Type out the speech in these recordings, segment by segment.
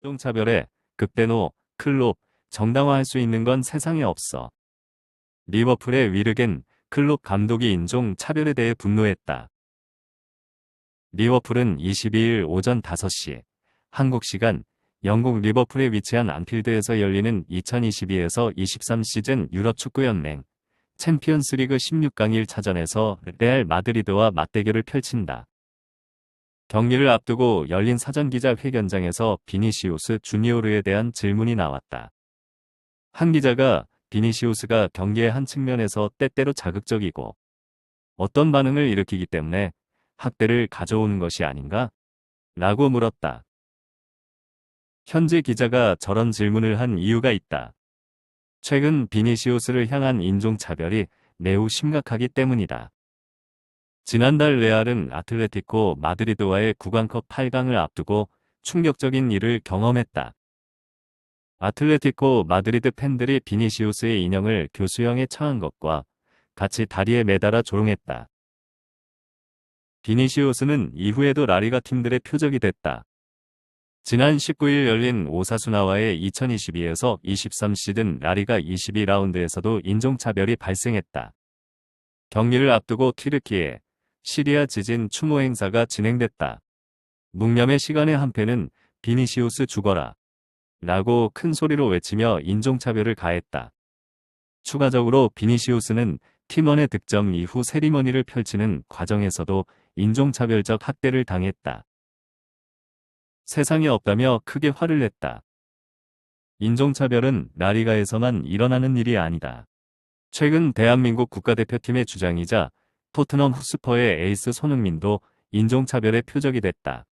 인종차별에 극대노, 클롭, 정당화할 수 있는 건 세상에 없어. 리버풀의 위르겐 클롭 감독이 인종차별에 대해 분노했다. 리버풀은 22일 오전 5시 한국 시간 영국 리버풀에 위치한 안필드에서 열리는 2022에서 23 시즌 유럽 축구연맹 챔피언스리그 16강 1차전에서 레알 마드리드와 맞대결을 펼친다. 경기를 앞두고 열린 사전기자회견장에서 비니시우스 주니오르에 대한 질문이 나왔다. 한 기자가 비니시우스가 경기의 한 측면에서 때때로 자극적이고 어떤 반응을 일으키기 때문에 학대를 가져오는 것이 아닌가? 라고 물었다. 현재 기자가 저런 질문을 한 이유가 있다. 최근 비니시우스를 향한 인종차별이 매우 심각하기 때문이다. 지난달 레알은 아틀레티코 마드리드와의 구강컵 8강을 앞두고 충격적인 일을 경험했다. 아틀레티코 마드리드 팬들이 비니시우스의 인형을 교수형에 처한 것과 같이 다리에 매달아 조롱했다. 비니시우스는 이후에도 라리가 팀들의 표적이 됐다. 지난 19일 열린 오사수나와의 2022에서 23 시즌 라리가 22라운드에서도 인종차별이 발생했다. 경기를 앞두고 튀르키예, 시리아 지진 추모 행사가 진행됐다. 묵념의 시간의 한 패는 비니시우스 죽어라 라고 큰 소리로 외치며 인종차별을 가했다. 추가적으로 비니시우스는 팀원의 득점 이후 세리머니를 펼치는 과정에서도 인종차별적 학대를 당했다. 세상에 없다며 크게 화를 냈다. 인종차별은 라리가에서만 일어나는 일이 아니다. 최근 대한민국 국가대표팀의 주장이자 토트넘 헛스퍼의 에이스 손흥민도 인종차별의 표적이 됐다.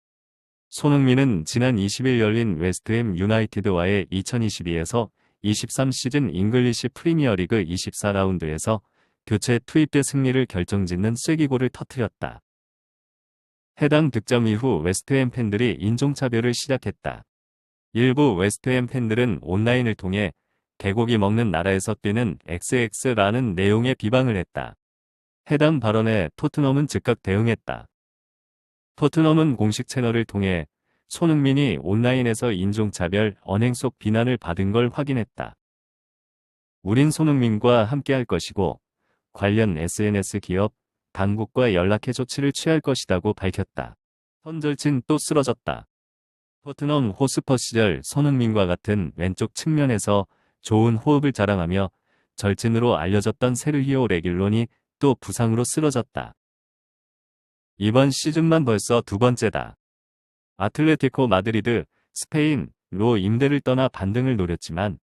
손흥민은 지난 20일 열린 웨스트햄 유나이티드와의 2022에서 23 시즌 잉글리시 프리미어리그 24라운드에서 교체 투입돼 승리를 결정짓는 쐐기골을 터뜨렸다. 해당 득점 이후 웨스트햄 팬들이 인종차별을 시작했다. 일부 웨스트햄 팬들은 온라인을 통해 개고기 먹는 나라에서 뛰는 XX라는 내용의 비방을 했다. 해당 발언에 토트넘은 즉각 대응했다. 토트넘은 공식 채널을 통해 손흥민이 온라인에서 인종차별 언행 속 비난을 받은 걸 확인했다. 우린 손흥민과 함께할 것이고 관련 SNS 기업, 당국과 연락해 조치를 취할 것이라고 밝혔다. 선절친 또 쓰러졌다. 토트넘 호스퍼 시절 손흥민과 같은 왼쪽 측면에서 좋은 호흡을 자랑하며 절친으로 알려졌던 세르히오 레길론이 또 부상으로 쓰러졌다. 이번 시즌만 벌써 두 번째다. 아틀레티코 마드리드, 스페인로 임대를 떠나 반등을 노렸지만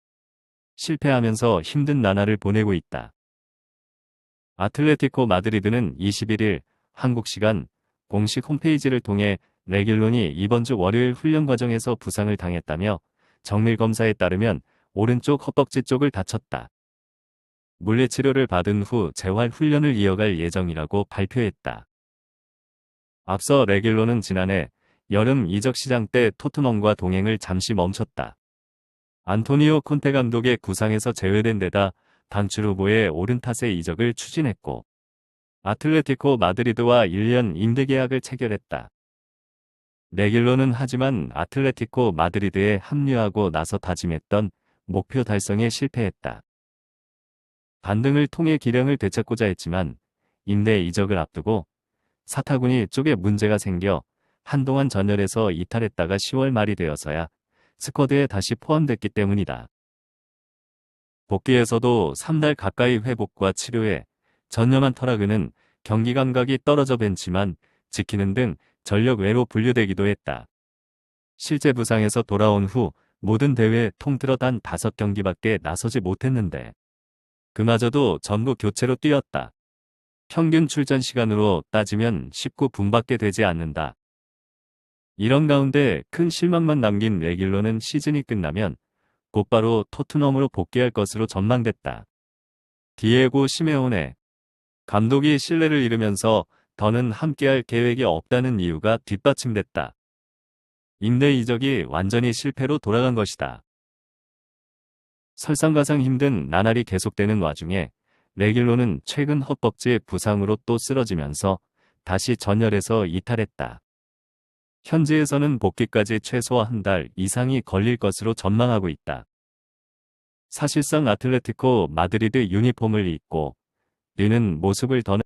실패하면서 힘든 나날을 보내고 있다. 아틀레티코 마드리드는 21일 한국 시간 공식 홈페이지를 통해 레길론이 이번 주 월요일 훈련 과정에서 부상을 당했다며 정밀검사에 따르면 오른쪽 허벅지 쪽을 다쳤다. 물리치료를 받은 후 재활 훈련을 이어갈 예정이라고 발표했다. 앞서 레길론은 지난해 여름 이적 시장 때 토트넘과 동행을 잠시 멈췄다. 안토니오 콘테 감독의 구상에서 제외된 데다 단출 후보의 오른탓의 이적을 추진했고 아틀레티코 마드리드와 1년 임대 계약을 체결했다. 레길론은 하지만 아틀레티코 마드리드에 합류하고 나서 다짐했던 목표 달성에 실패했다. 반등을 통해 기량을 되찾고자 했지만 임대 이적을 앞두고 사타구니 쪽에 문제가 생겨 한동안 전열에서 이탈했다가 10월 말이 되어서야 스쿼드에 다시 포함됐기 때문이다. 복귀에서도 3달 가까이 회복과 치료에 전념한 터라그는 경기 감각이 떨어져 벤치만 지키는 등 전력 외로 분류되기도 했다. 실제 부상에서 돌아온 후 모든 대회에 통틀어 단 5경기밖에 나서지 못했는데 그마저도 전부 교체로 뛰었다. 평균 출전 시간으로 따지면 19분밖에 되지 않는다. 이런 가운데 큰 실망만 남긴 레길론은 시즌이 끝나면 곧바로 토트넘으로 복귀할 것으로 전망됐다. 디에고 시메오네 감독이 신뢰를 잃으면서 더는 함께할 계획이 없다는 이유가 뒷받침됐다. 임대 이적이 완전히 실패로 돌아간 것이다. 설상가상 힘든 나날이 계속되는 와중에 레길론은 최근 허벅지 부상으로 또 쓰러지면서 다시 전열에서 이탈했다. 현지에서는 복귀까지 최소 한 달 이상이 걸릴 것으로 전망하고 있다. 사실상 아틀레티코 마드리드 유니폼을 입고 르는 모습을 더